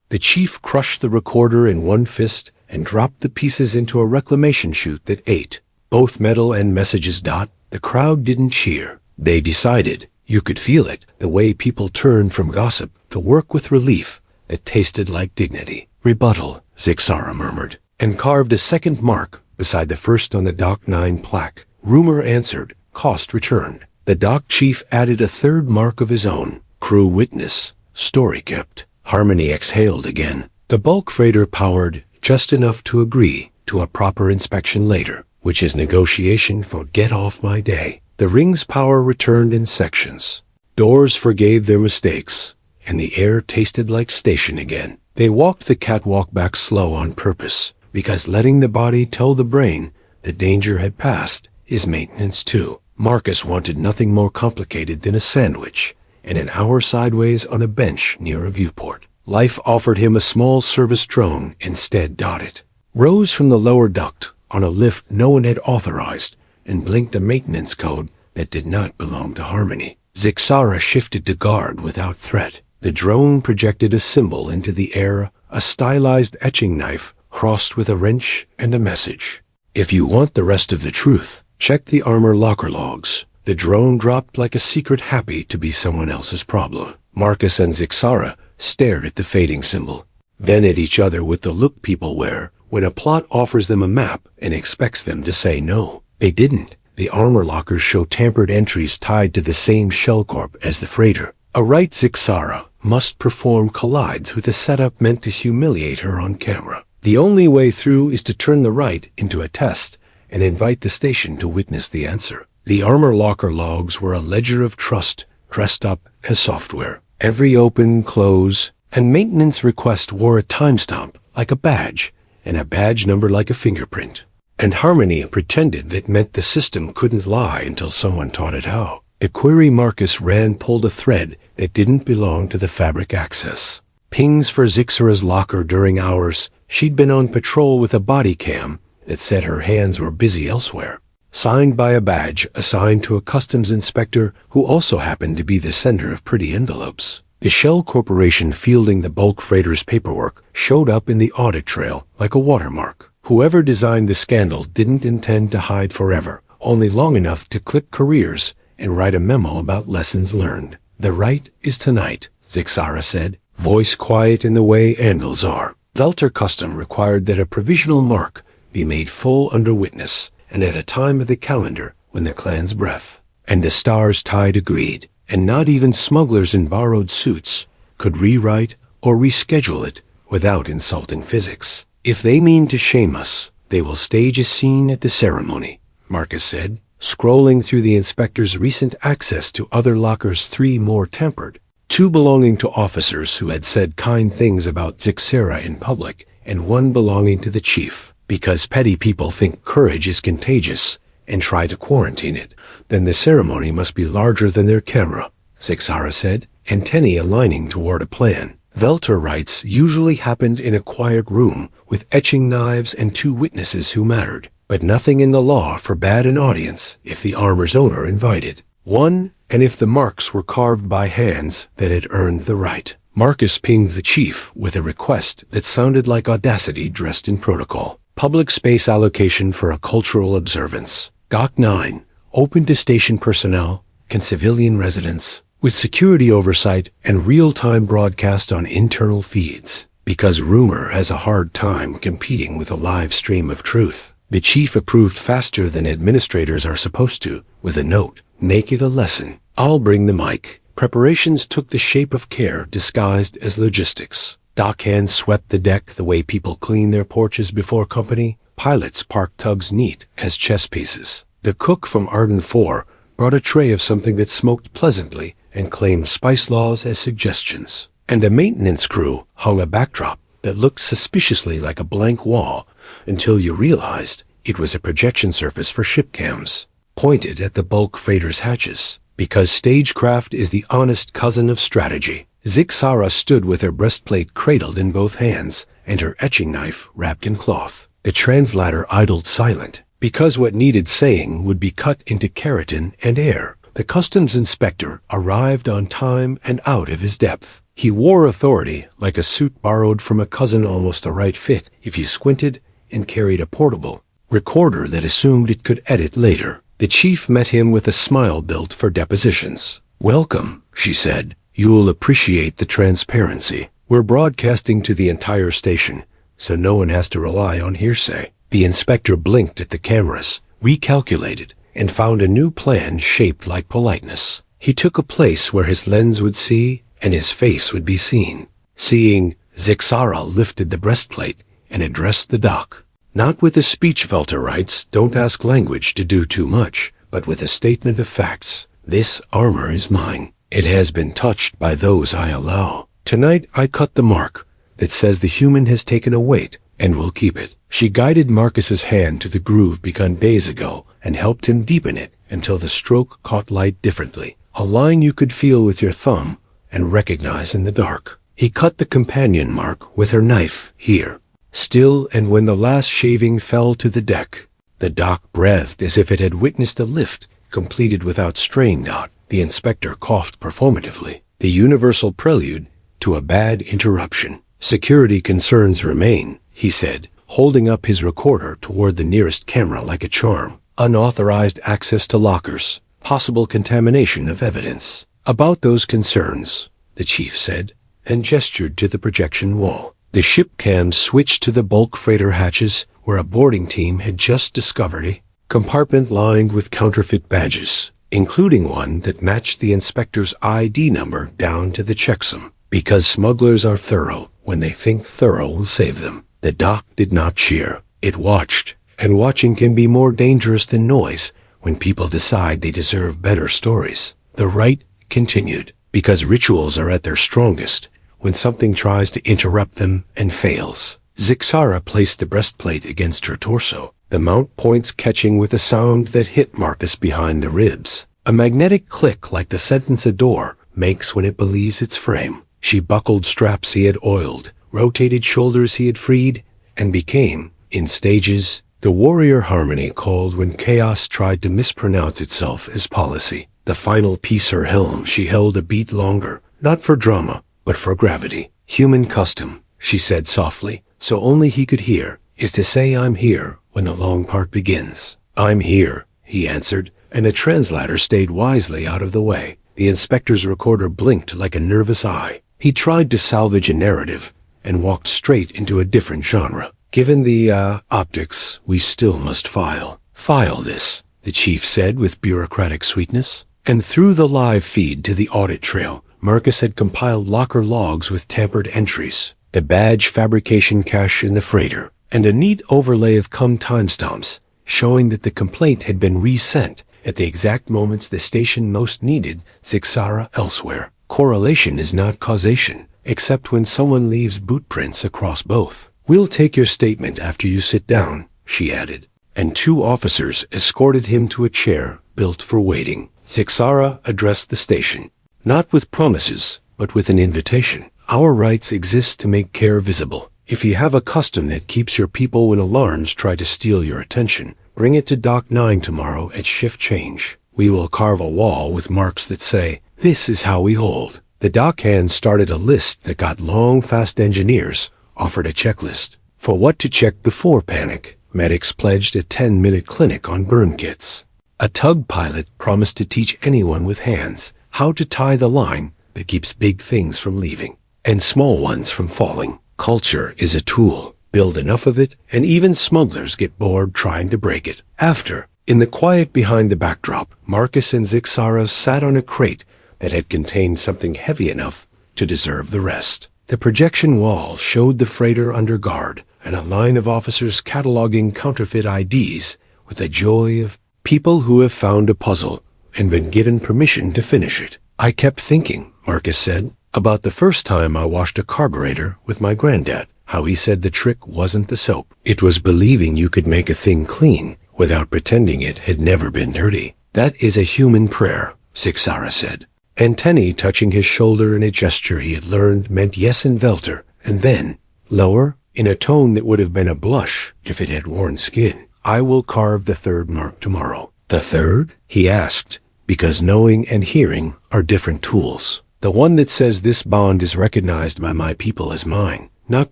The chief crushed the recorder in one fist and dropped the pieces into a reclamation chute that ate both metal and messages. The crowd didn't cheer. They decided. You could feel it, the way people turned from gossip to work with relief that tasted like dignity. Rebuttal, Zixara murmured, and carved a second mark beside the first on the Dock 9 plaque. Rumor answered, cost returned. The dock chief added a third mark of his own. Crew witness, story kept. Harmony exhaled again. The bulk freighter powered just enough to agree to a proper inspection later, which is negotiation for get off my day. The ring's power returned in sections. Doors forgave their mistakes, and the air tasted like station again. They walked the catwalk back slow on purpose, because letting the body tell the brain the danger had passed is maintenance too. Marcus wanted nothing more complicated than a sandwich and an hour sideways on a bench near a viewport. Life offered him a small service drone instead. It rose from the lower duct on a lift no one had authorized and blinked a maintenance code that did not belong to Harmony. Zixara shifted to guard without threat. The drone projected a symbol into the air, a stylized etching knife crossed with a wrench and a message. If you want the rest of the truth, check the armor locker logs. The drone dropped like a secret happy to be someone else's problem. Marcus and Zixara stared at the fading symbol, then at each other with the look people wear when a plot offers them a map and expects them to say no. They didn't. The armor lockers show tampered entries tied to the same shell corp as the freighter. A Rite Zixara must perform collides with a setup meant to humiliate her on camera. The only way through is to turn the Rite into a test and invite the station to witness the answer. The armor locker logs were a ledger of trust dressed up as software. Every open, close, and maintenance request wore a timestamp like a badge and a badge number like a fingerprint. And Harmony pretended that meant the system couldn't lie until someone taught it how. The query Marcus ran pulled a thread that didn't belong to the fabric access. Pings for Zixara's locker during hours she'd been on patrol with a body cam that said her hands were busy elsewhere. Signed by a badge assigned to a customs inspector who also happened to be the sender of pretty envelopes. The Shell Corporation fielding the bulk freighter's paperwork showed up in the audit trail like a watermark. Whoever designed the scandal didn't intend to hide forever, only long enough to clip careers and write a memo about lessons learned. The Rite is tonight, Zixara said, voice quiet in the way anvils are. Veltar custom required that a provisional mark be made full under witness, and at a time of the calendar when the clan's breath and the stars tide agreed, and not even smugglers in borrowed suits could rewrite or reschedule it without insulting physics. If they mean to shame us, they will stage a scene at the ceremony, Marcus said, scrolling through the inspector's recent access to other lockers, 3 more tempered, 2 belonging to officers who had said kind things about Zixara in public, and 1 belonging to the chief. Because petty people think courage is contagious and try to quarantine it, then the ceremony must be larger than their camera, Zixara said, antennae aligning toward a plan. Veltar rites usually happened in a quiet room with etching knives and 2 witnesses who mattered, but nothing in the law forbade an audience if the armor's owner invited one, and if the marks were carved by hands that had earned the right. Marcus pinged the chief with a request that sounded like audacity dressed in protocol. Public space allocation for a cultural observance. Dock 9, open to station personnel and civilian residents, with security oversight and real-time broadcast on internal feeds, because rumor has a hard time competing with a live stream of truth. The chief approved faster than administrators are supposed to, with a note, make it a lesson. I'll bring the mic. Preparations took the shape of care disguised as logistics. Dockhands swept the deck the way people clean their porches before company. Pilots parked tugs neat as chess pieces. The cook from Arden 4 brought a tray of something that smoked pleasantly and claimed spice laws as suggestions. And a maintenance crew hung a backdrop that looked suspiciously like a blank wall until you realized it was a projection surface for ship cams, pointed at the bulk freighter's hatches. Because stagecraft is the honest cousin of strategy. Zixara stood with her breastplate cradled in both hands and her etching knife wrapped in cloth. The translator idled silent, because what needed saying would be cut into keratin and air. The customs inspector arrived on time and out of his depth. He wore authority like a suit borrowed from a cousin, almost a right fit if you squinted, and carried a portable recorder that assumed it could edit later. The chief met him with a smile built for depositions. "Welcome," she said. "You'll appreciate the transparency. We're broadcasting to the entire station, so no one has to rely on hearsay." The inspector blinked at the cameras, recalculated, and found a new plan shaped like politeness. He took a place where his lens would see and his face would be seen. Seeing, Zixara lifted the breastplate and addressed the dock. Not with a speech, Veltar writes, don't ask language to do too much, but with a statement of facts. This armor is mine. It has been touched by those I allow. Tonight I cut the mark that says the human has taken a weight and will keep it. She guided Marcus's hand to the groove begun days ago and helped him deepen it until the stroke caught light differently, a line you could feel with your thumb and recognize in the dark. He cut the companion mark with her knife here. Still, and when the last shaving fell to the deck, the dock breathed as if it had witnessed a lift completed without strain. The inspector coughed performatively, the universal prelude to a bad interruption. "Security concerns remain," he said, holding up his recorder toward the nearest camera like a charm. "Unauthorized access to lockers, possible contamination of evidence." "About those concerns," the chief said, and gestured to the projection wall. The ship cam switched to the bulk freighter hatches where a boarding team had just discovered a compartment lined with counterfeit badges, including one that matched the inspector's ID number down to the checksum. Because smugglers are thorough when they think thorough will save them. The dock did not cheer. It watched, and watching can be more dangerous than noise when people decide they deserve better stories. The Rite continued, because rituals are at their strongest when something tries to interrupt them and fails. Zixara placed the breastplate against her torso, the mount points catching with a sound that hit Marcus behind the ribs. A magnetic click like the sentence a door makes when it believes its frame. She buckled straps he had oiled, rotated shoulders he had freed, and became, in stages, the warrior harmony called when chaos tried to mispronounce itself as policy. The final piece, her helm, she held a beat longer, not for drama, but for gravity. "Human custom," she said softly, so only he could hear, "is to say I'm here when the long part begins." "I'm here," he answered, and the translator stayed wisely out of the way. The inspector's recorder blinked like a nervous eye. He tried to salvage a narrative and walked straight into a different genre. "Given the, optics, we still must file." "File this," the chief said with bureaucratic sweetness. And through the live feed to the audit trail, Marcus had compiled locker logs with tampered entries, the badge fabrication cache in the freighter, and a neat overlay of timestamps showing that the complaint had been resent at the exact moments the station most needed Zixara elsewhere. Correlation is not causation, except when someone leaves boot prints across both. "We'll take your statement after you sit down," she added, and 2 officers escorted him to a chair built for waiting. Zixara addressed the station, not with promises, but with an invitation. "Our rights exist to make care visible. If you have a custom that keeps your people when alarms try to steal your attention, bring it to Dock 9 tomorrow at shift change. We will carve a wall with marks that say, 'This is how we hold.'" The dock hands started a list that got long, fast engineers offered a checklist for what to check before panic. Medics pledged a 10-minute clinic on burn kits. A tug pilot promised to teach anyone with hands how to tie the line that keeps big things from leaving and small ones from falling. Culture is a tool. Build enough of it, and even smugglers get bored trying to break it. After, in the quiet behind the backdrop, Marcus and Zixara sat on a crate that had contained something heavy enough to deserve the rest. The projection wall showed the freighter under guard, and a line of officers cataloging counterfeit IDs with the joy of people who have found a puzzle and been given permission to finish it. "I kept thinking," Marcus said, "about the first time I washed a carburetor with my granddad, how he said the trick wasn't the soap. It was believing you could make a thing clean without pretending it had never been dirty." "That is a human prayer," Zixara said, antennae touching his shoulder in a gesture he had learned meant yes in Veltar, and then, lower, in a tone that would have been a blush if it had worn skin. "I will carve the third mark tomorrow." "The third?" he asked, because knowing and hearing are different tools. "The one that says this bond is recognized by my people as mine, not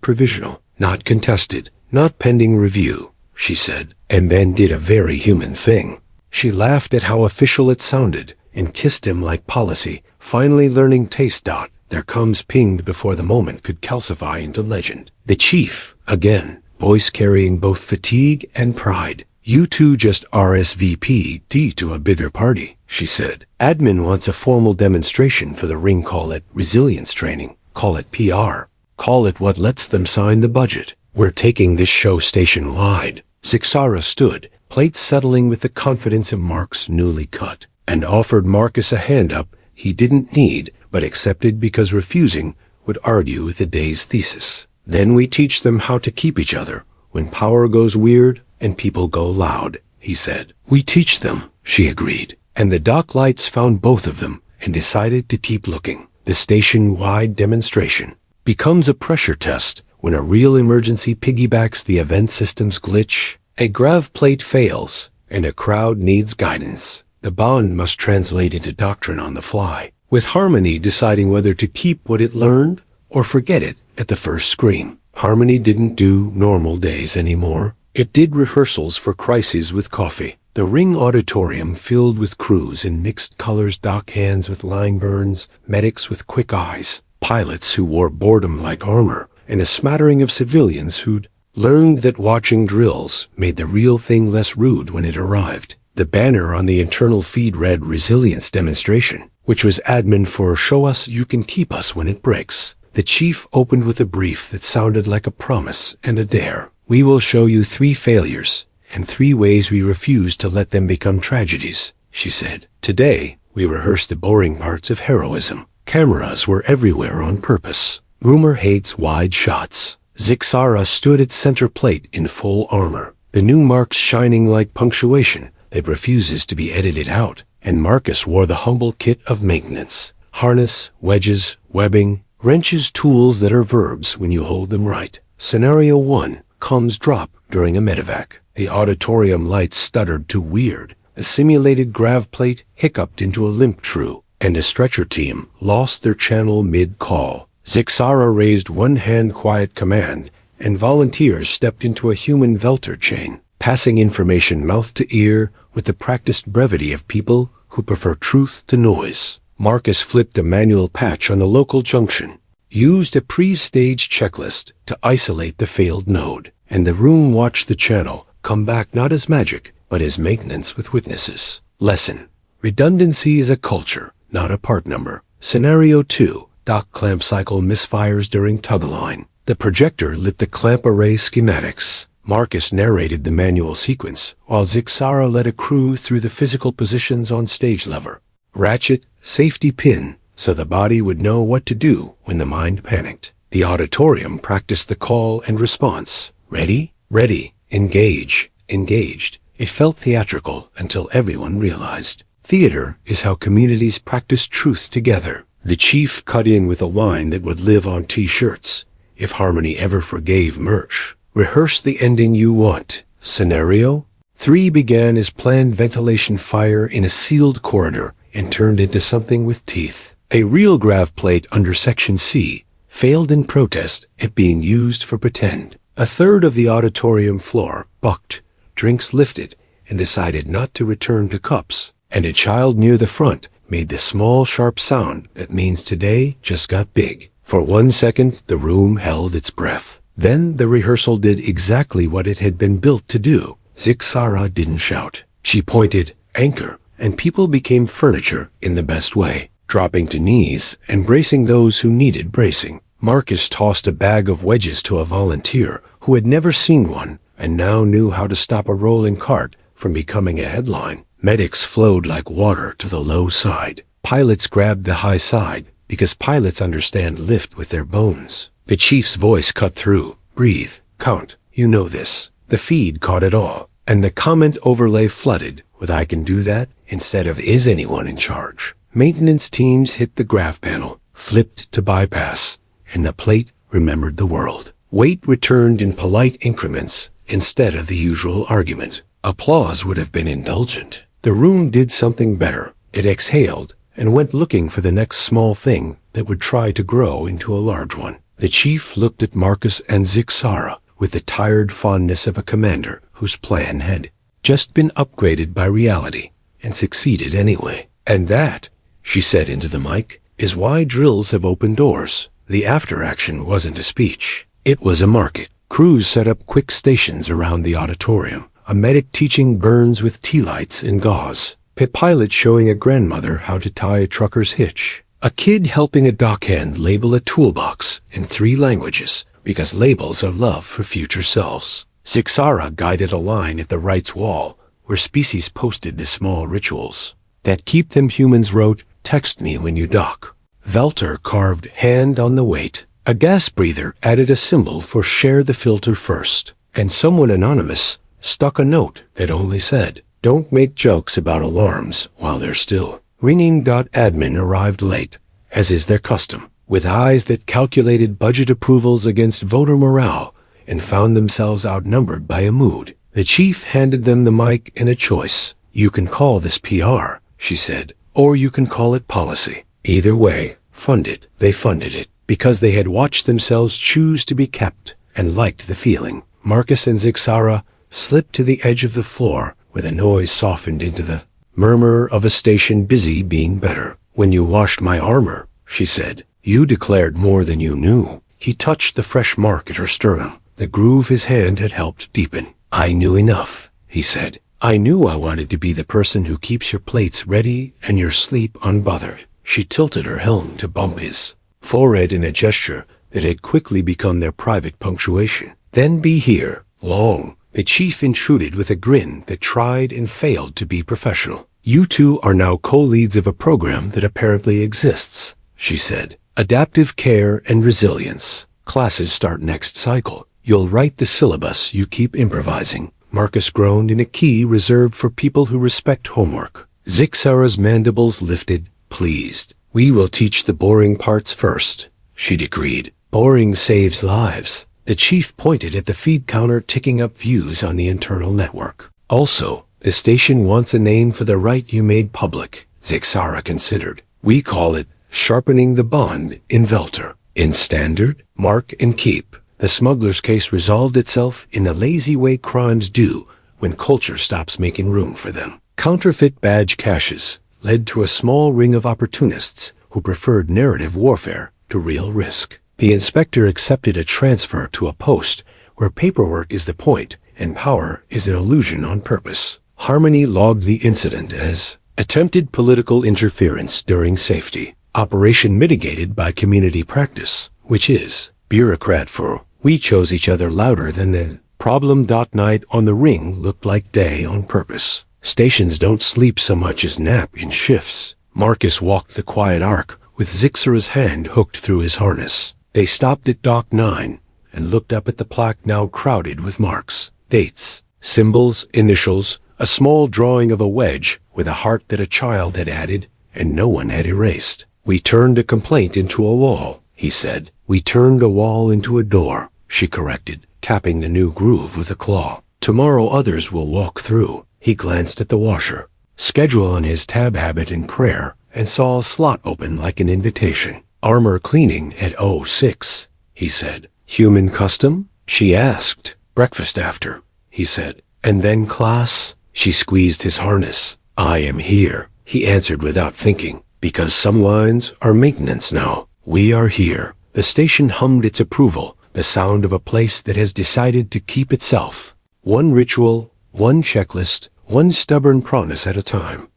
provisional, not contested, not pending review," she said, and then did a very human thing. She laughed at how official it sounded and kissed him like policy, finally learning taste. Their comes pinged before the moment could calcify into legend. The chief, again, voice carrying both fatigue and pride. "You two just RSVP'd to a bigger party," she said. "Admin wants a formal demonstration for the ring. Call it resilience training. Call it PR. Call it what lets them sign the budget. We're taking this show station-wide." Zixara stood, plate settling with the confidence of Mark's newly cut, and offered Marcus a hand up he didn't need, but accepted because refusing would argue with the day's thesis. "Then we teach them how to keep each other when power goes weird and people go loud," he said. "We teach them," she agreed, and the dock lights found both of them and decided to keep looking. The station-wide demonstration becomes a pressure test when a real emergency piggybacks the event system's glitch. A grav plate fails, and a crowd needs guidance. The bond must translate into doctrine on the fly, with Harmony deciding whether to keep what it learned or forget it at the first scream. Harmony didn't do normal days anymore. It did rehearsals for crises with coffee. The ring auditorium filled with crews in mixed colors, dock hands with line burns, medics with quick eyes, pilots who wore boredom like armor, and a smattering of civilians who'd learned that watching drills made the real thing less rude when it arrived. The banner on the internal feed read Resilience Demonstration, which was admin for Show Us You Can Keep Us When It Breaks. The chief opened with a brief that sounded like a promise and a dare. "We will show you 3 failures and 3 ways we refuse to let them become tragedies," she said. "Today, we rehearsed the boring parts of heroism. Cameras were everywhere on purpose. Rumor hates wide shots." Zixara stood at center plate in full armor, the new marks shining like punctuation that refuses to be edited out, and Marcus wore the humble kit of maintenance. Harness, wedges, webbing, wrenches, tools that are verbs when you hold them right. Scenario 1, comms drop during a medevac. The auditorium lights stuttered too weird. A simulated grav plate hiccuped into a limp true, and a stretcher team lost their channel mid-call. Zixara raised one hand quiet command, and volunteers stepped into a human Veltar chain, passing information mouth to ear with the practiced brevity of people who prefer truth to noise. Marcus flipped a manual patch on the local junction, used a pre-staged checklist to isolate the failed node, and the room watched the channel come back not as magic, but as maintenance with witnesses. Lesson: redundancy is a culture, not a part number. Scenario 2, dock clamp cycle misfires during tug-line. The projector lit the clamp array schematics. Marcus narrated the manual sequence, while Zixara led a crew through the physical positions on stage lever. Ratchet, safety pin, so the body would know what to do when the mind panicked. The auditorium practiced the call and response. Ready? Ready. Engage. Engaged. It felt theatrical until everyone realized. Theater is how communities practice truth together. The chief cut in with a line that would live on t-shirts, if Harmony ever forgave merch. Rehearse the ending you want. Scenario 3 began as planned ventilation fire in a sealed corridor and turned into something with teeth. A real grav plate under Section C failed in protest at being used for pretend. A third of the auditorium floor bucked, drinks lifted, and decided not to return to cups. And a child near the front made the small, sharp sound that means today just got big. For 1 second, the room held its breath. Then the rehearsal did exactly what it had been built to do. Zixara didn't shout. She pointed, anchor, and people became furniture in the best way, dropping to knees and bracing those who needed bracing. Marcus tossed a bag of wedges to a volunteer who had never seen one and now knew how to stop a rolling cart from becoming a headline. Medics flowed like water to the low side. Pilots grabbed the high side because pilots understand lift with their bones. The chief's voice cut through. Breathe. Count. You know this. The feed caught it all, and the comment overlay flooded with I can do that instead of is anyone in charge. Maintenance teams hit the graph panel, flipped to bypass, and the plate remembered the world. Weight returned in polite increments instead of the usual argument. Applause would have been indulgent. The room did something better. It exhaled and went looking for the next small thing that would try to grow into a large one. The chief looked at Marcus and Zixara with the tired fondness of a commander whose plan had just been upgraded by reality and succeeded anyway. And that, she said into the mic, is why drills have opened doors. The after action wasn't a speech. It was a market. Crews set up quick stations around the auditorium. A medic teaching burns with tea lights and gauze. A pilot showing a grandmother how to tie a trucker's hitch. A kid helping a dockhand label a toolbox in 3 languages, because labels are love for future selves. Zixara guided a line at the Rite's wall, where species posted the small rituals that keep them. Humans wrote, "Text me when you dock." Veltar carved hand on the weight. A gas breather added a symbol for share the filter first. And someone anonymous stuck a note that only said, "Don't make jokes about alarms while they're still." Ringing. Admin arrived late, as is their custom, with eyes that calculated budget approvals against voter morale and found themselves outnumbered by a mood. The chief handed them the mic and a choice. "You can call this PR," she said, "or you can call it policy. Either way, fund it." They funded it because they had watched themselves choose to be kept and liked the feeling. Marcus and Zixara slipped to the edge of the floor where the noise softened into the murmur of a station busy being better. "When you washed my armor," she said, "you declared more than you knew." He touched the fresh mark at her sternum, the groove his hand had helped deepen. "I knew enough," he said. "I knew I wanted to be the person who keeps your plates ready and your sleep unbothered." She tilted her helm to bump his forehead in a gesture that had quickly become their private punctuation. "Then be here, long." The chief intruded with a grin that tried and failed to be professional. "You two are now co-leads of a program that apparently exists," she said. "Adaptive care and resilience. Classes start next cycle. You'll write the syllabus, you keep improvising." Marcus groaned in a key reserved for people who respect homework. Zixara's mandibles lifted, pleased. "We will teach the boring parts first," she decreed. "Boring saves lives." The chief pointed at the feed counter ticking up views on the internal network. "Also, the station wants a name for the Rite you made public," Zixara considered. "We call it Sharpening the Bond in Veltar. In Standard, Mark and Keep." The smuggler's case resolved itself in the lazy way crimes do when culture stops making room for them. Counterfeit badge caches led to a small ring of opportunists who preferred narrative warfare to real risk. The inspector accepted a transfer to a post where paperwork is the point and power is an illusion on purpose. Harmony logged the incident as attempted political interference during safety. Operation mitigated by community practice, which is bureaucrat for we chose each other louder than the problem. Night on the ring looked like day on purpose. Stations don't sleep so much as nap in shifts. Marcus walked the quiet arc with Zixara's hand hooked through his harness. They stopped at Dock 9 and looked up at the plaque now crowded with marks, dates, symbols, initials, a small drawing of a wedge with a heart that a child had added and no one had erased. "We turned a complaint into a wall," he said. "We turned a wall into a door," she corrected, capping the new groove with a claw. "Tomorrow others will walk through." He glanced at the washer, schedule on his tab habit and prayer, and saw a slot open like an invitation. "Armor cleaning at 06, he said. "Human custom?" she asked. "Breakfast after," he said. "And then class?" She squeezed his harness. "I am here," he answered without thinking, "because some lines are maintenance now. We are here." The station hummed its approval, the sound of a place that has decided to keep itself. One ritual, one checklist, one stubborn promise at a time.